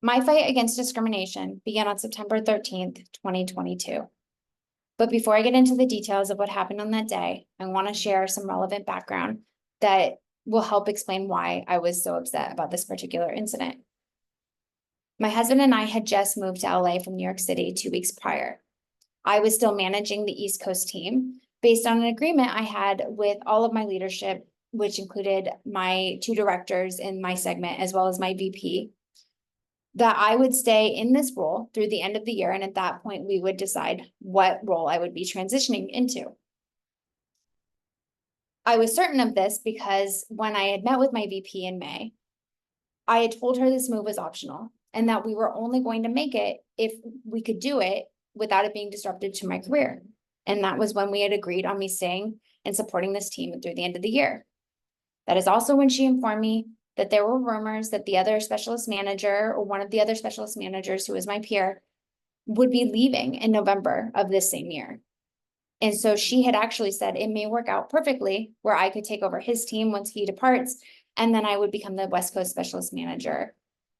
My fight against discrimination began on September 13th, 2022. But before I get into the details of what happened on that day, I want to share some relevant background that will help explain why I was so upset about this particular incident. My husband and I had just moved to LA from New York City 2 weeks prior. I was still managing the East Coast team based on an agreement I had with all of my leadership, which included my 2 directors in my segment, as well as my VP, that I would stay in this role through the end of the year. And at that point, we would decide what role I would be transitioning into. I was certain of this because when I had met with my VP in May, I had told her this move was optional and that we were only going to make it if we could do it without it being disruptive to my career. And that was when we had agreed on me staying and supporting this team through the end of the year. That is also when she informed me that there were rumors that the other specialist manager or one of the other specialist managers who was my peer would be leaving in November of this same year. And so she had actually said it may work out perfectly where I could take over his team once he departs, and then I would become the West Coast specialist manager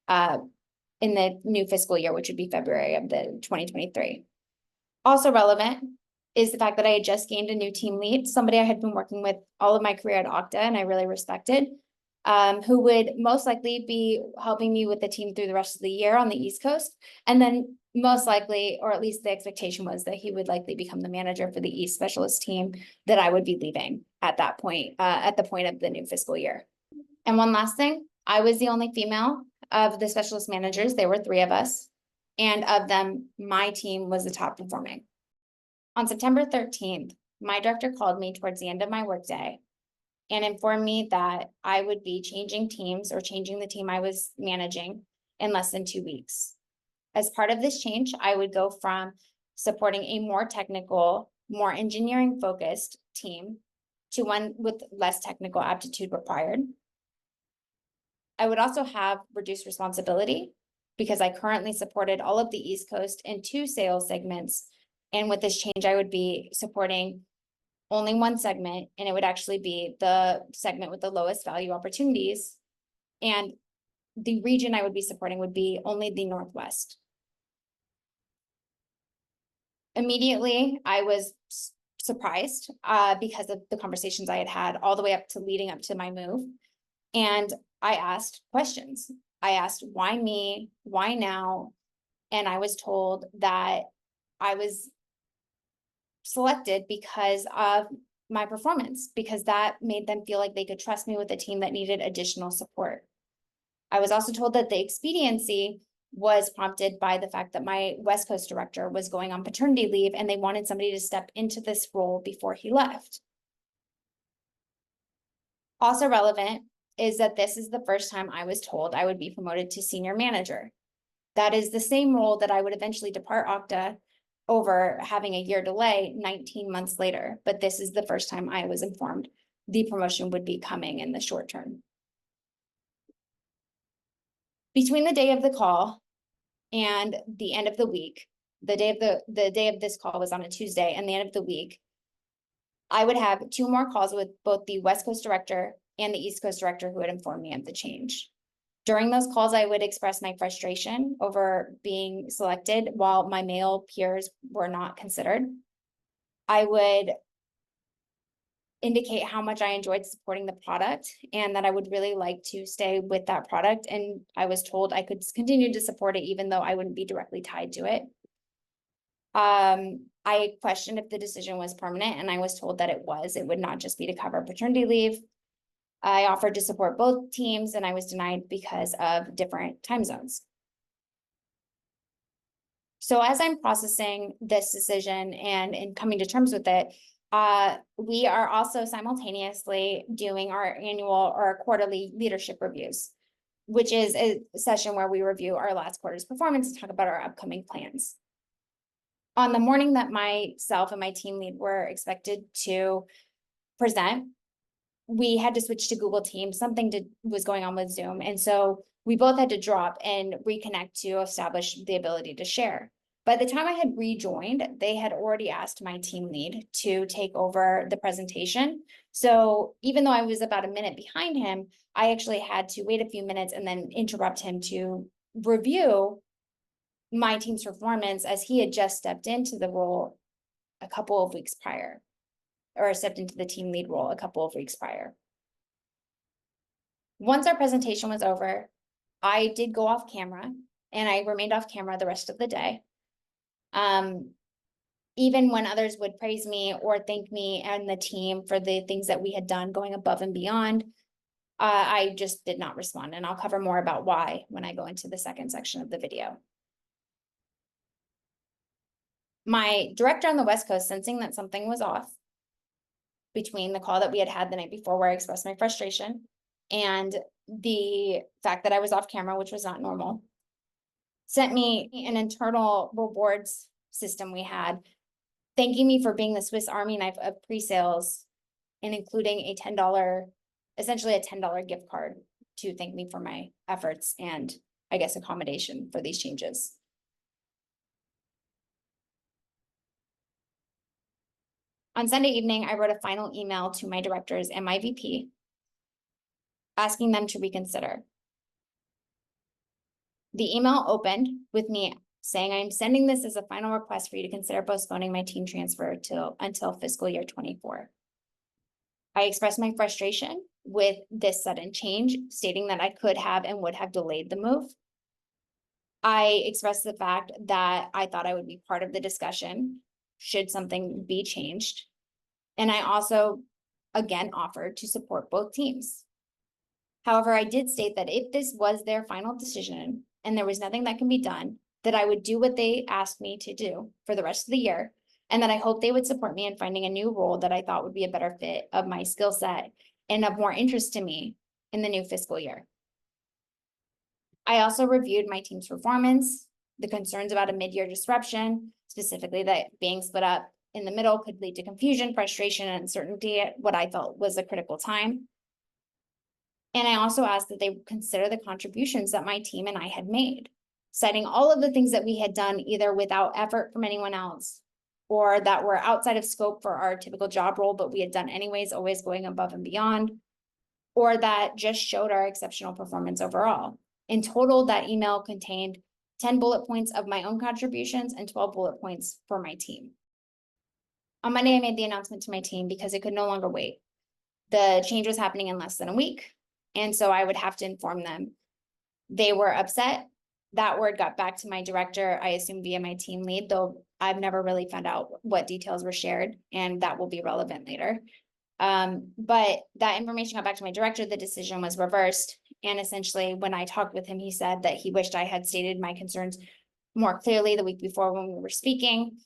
in the new fiscal year, which would be February of the 2023. Also relevant is the fact that I had just gained a new team lead, somebody I had been working with all of my career at Okta and I really respected, who would most likely be helping me with the team through the rest of the year on the East Coast. And then most likely, or at least the expectation was that he would likely become the manager for the East specialist team that I would be leaving at that point, at the point of the new fiscal year. And one last thing, I was the only female of the specialist managers. There were 3 of us. And of them, my team was the top performing. On September 13th, my director called me towards the end of my workday and informed me that I would be changing teams or changing the team I was managing in less than 2 weeks. As part of this change, I would go from supporting a more technical, more engineering focused team to one with less technical aptitude required. I would also have reduced responsibility because I currently supported all of the East Coast in 2 sales segments. And with this change, I would be supporting only one segment, and it would actually be the segment with the lowest value opportunities. And the region I would be supporting would be only the Northwest. Immediately, I was surprised because of the conversations I had had all the way up to leading up to my move. And I asked questions. I asked, why me? Why now? And I was told that I was selected because of my performance, because that made them feel like they could trust me with a team that needed additional support. I was also told that the expediency was prompted by the fact that my West Coast director was going on paternity leave and they wanted somebody to step into this role before he left. Also relevant is that this is the first time I was told I would be promoted to senior manager. That is the same role that I would eventually depart Okta over having a year delay 19 months later. But this is the first time I was informed the promotion would be coming in the short term. Between the day of the call and the end of the week, the day of this call was on a Tuesday, and the end of the week, I would have 2 more calls with both the West Coast director and the East Coast director who had informed me of the change. During those calls, I would express my frustration over being selected while my male peers were not considered. I would indicate how much I enjoyed supporting the product and that I would really like to stay with that product. And I was told I could continue to support it even though I wouldn't be directly tied to it. I questioned if the decision was permanent, and I was told that it was. It would not just be to cover paternity leave. I offered to support both teams, and I was denied because of different time zones. So as I'm processing this decision and coming to terms with it, we are also simultaneously doing our annual or quarterly leadership reviews, which is a session where we review our last quarter's performance and talk about our upcoming plans. On the morning that myself and my team lead were expected to present, we had to switch to Google Teams. Something was going on with Zoom. And so we both had to drop and reconnect to establish the ability to share. By the time I had rejoined, they had already asked my team lead to take over the presentation. So even though I was about a minute behind him, I actually had to wait a few minutes and then interrupt him to review my team's performance as he had just stepped into the role a couple of weeks prior, or stepped into the team lead role a couple of weeks prior. Once our presentation was over, I did go off camera, and I remained off camera the rest of the day. Even when others would praise me or thank me and the team for the things that we had done going above and beyond, I just did not respond. And I'll cover more about why when I go into the second section of the video. My director on the West Coast, sensing that something was off between the call that we had had the night before where I expressed my frustration and the fact that I was off camera, which was not normal, sent me an internal rewards system we had, thanking me for being the Swiss Army knife of pre-sales and including a $10, essentially a $10 gift card to thank me for my efforts and, I guess, accommodation for these changes. On Sunday evening, I wrote a final email to my directors and my VP asking them to reconsider. The email opened with me saying, I'm sending this as a final request for you to consider postponing my team transfer until fiscal year 24. I expressed my frustration with this sudden change, stating that I could have and would have delayed the move. I expressed the fact that I thought I would be part of the discussion should something be changed. And I also, again, offered to support both teams. However, I did state that if this was their final decision and there was nothing that can be done, that I would do what they asked me to do for the rest of the year, and that I hope they would support me in finding a new role that I thought would be a better fit of my skill set and of more interest to me in the new fiscal year. I also reviewed my team's performance, the concerns about a mid-year disruption, specifically that being split up in the middle could lead to confusion, frustration, and uncertainty at what I felt was a critical time. And I also asked that they consider the contributions that my team and I had made, citing all of the things that we had done either without effort from anyone else or that were outside of scope for our typical job role, but we had done anyways, always going above and beyond, or that just showed our exceptional performance overall. In total, that email contained 10 bullet points of my own contributions and 12 bullet points for my team. On Monday, I made the announcement to my team because it could no longer wait. The change was happening in less than a week, and so I would have to inform them. They were upset. That word got back to my director, I assume via my team lead, though I've never really found out what details were shared, and that will be relevant later. But that information got back to my director, the decision was reversed. And essentially, when I talked with him, he said that he wished I had stated my concerns more clearly the week before when we were speaking,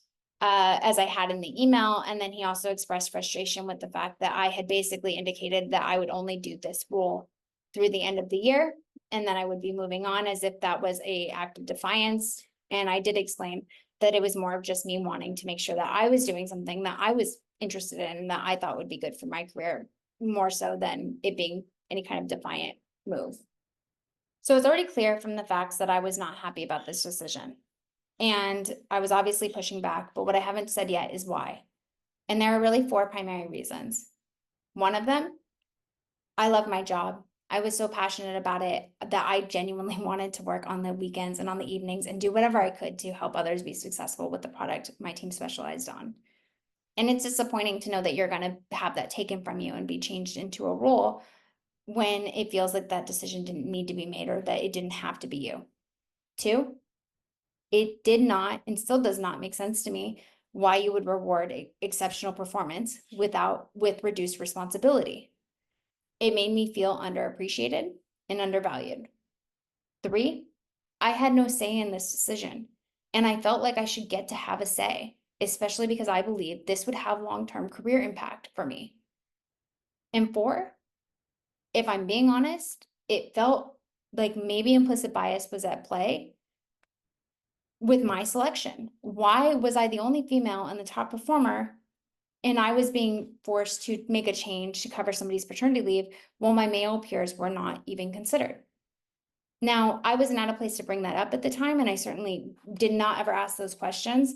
as I had in the email. And then he also expressed frustration with the fact that I had basically indicated that I would only do this role through the end of the year, and then I would be moving on, as if that was an act of defiance. And I did explain that it was more of just me wanting to make sure that I was doing something that I was interested in and that I thought would be good for my career, more so than it being any kind of defiant move. So it's already clear from the facts that I was not happy about this decision. And I was obviously pushing back, but what I haven't said yet is why. And there are really 4 primary reasons. One of them, I love my job. I was so passionate about it that I genuinely wanted to work on the weekends and on the evenings and do whatever I could to help others be successful with the product my team specialized on. And it's disappointing to know that you're going to have that taken from you and be changed into a role when it feels like that decision didn't need to be made or that it didn't have to be you. 2, it did not and still does not make sense to me why you would reward exceptional performance with reduced responsibility. It made me feel underappreciated and undervalued. 3, I had no say in this decision, and I felt like I should get to have a say, especially because I believed this would have long-term career impact for me. And 4, if I'm being honest, it felt like maybe implicit bias was at play with my selection. Why was I the only female and the top performer, and I was being forced to make a change to cover somebody's paternity leave while my male peers were not even considered? Now, I wasn't at a place to bring that up at the time, and I certainly did not ever ask those questions,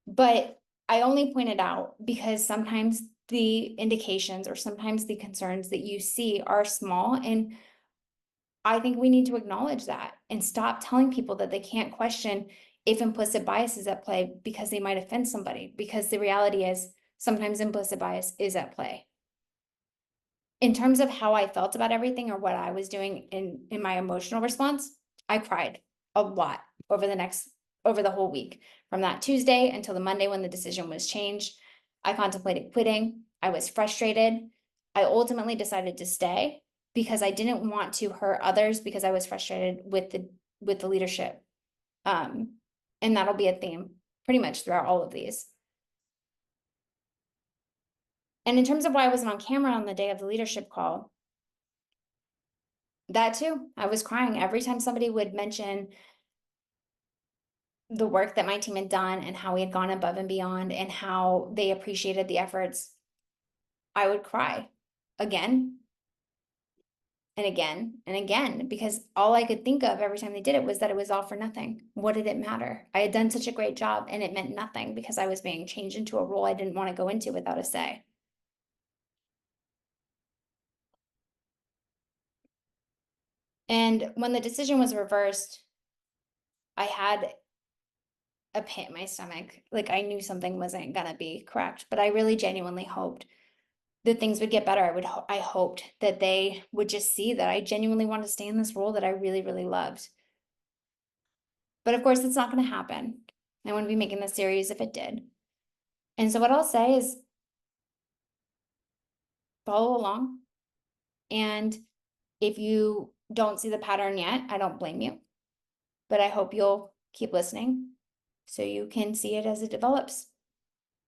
but I only pointed out because sometimes the indications or sometimes the concerns that you see are small, and I think we need to acknowledge that and stop telling people that they can't question if implicit bias is at play because they might offend somebody, because the reality is sometimes implicit bias is at play. In terms of how I felt about everything or what I was doing in my emotional response, I cried a lot over the whole week, from that Tuesday until the Monday when the decision was changed. I contemplated quitting. I was frustrated. I ultimately decided to stay because I didn't want to hurt others because I was frustrated with the leadership. And that'll be a theme pretty much throughout all of these. And in terms of why I wasn't on camera on the day of the leadership call, that too, I was crying every time somebody would mention the work that my team had done and how we had gone above and beyond and how they appreciated the efforts. I would cry again and again and again because all I could think of every time they did it was that it was all for nothing. What did it matter? I had done such a great job and it meant nothing because I was being changed into a role I didn't want to go into without a say. And when the decision was reversed, I had a pit in my stomach. Like I knew something wasn't gonna be correct, but I really genuinely hoped that things would get better. I hoped that they would just see that I genuinely want to stay in this role that I really, really loved. But of course, it's not gonna happen. I wouldn't be making this series if it did. And so what I'll say is follow along. And if you don't see the pattern yet, I don't blame you. But I hope you'll keep listening so you can see it as it develops.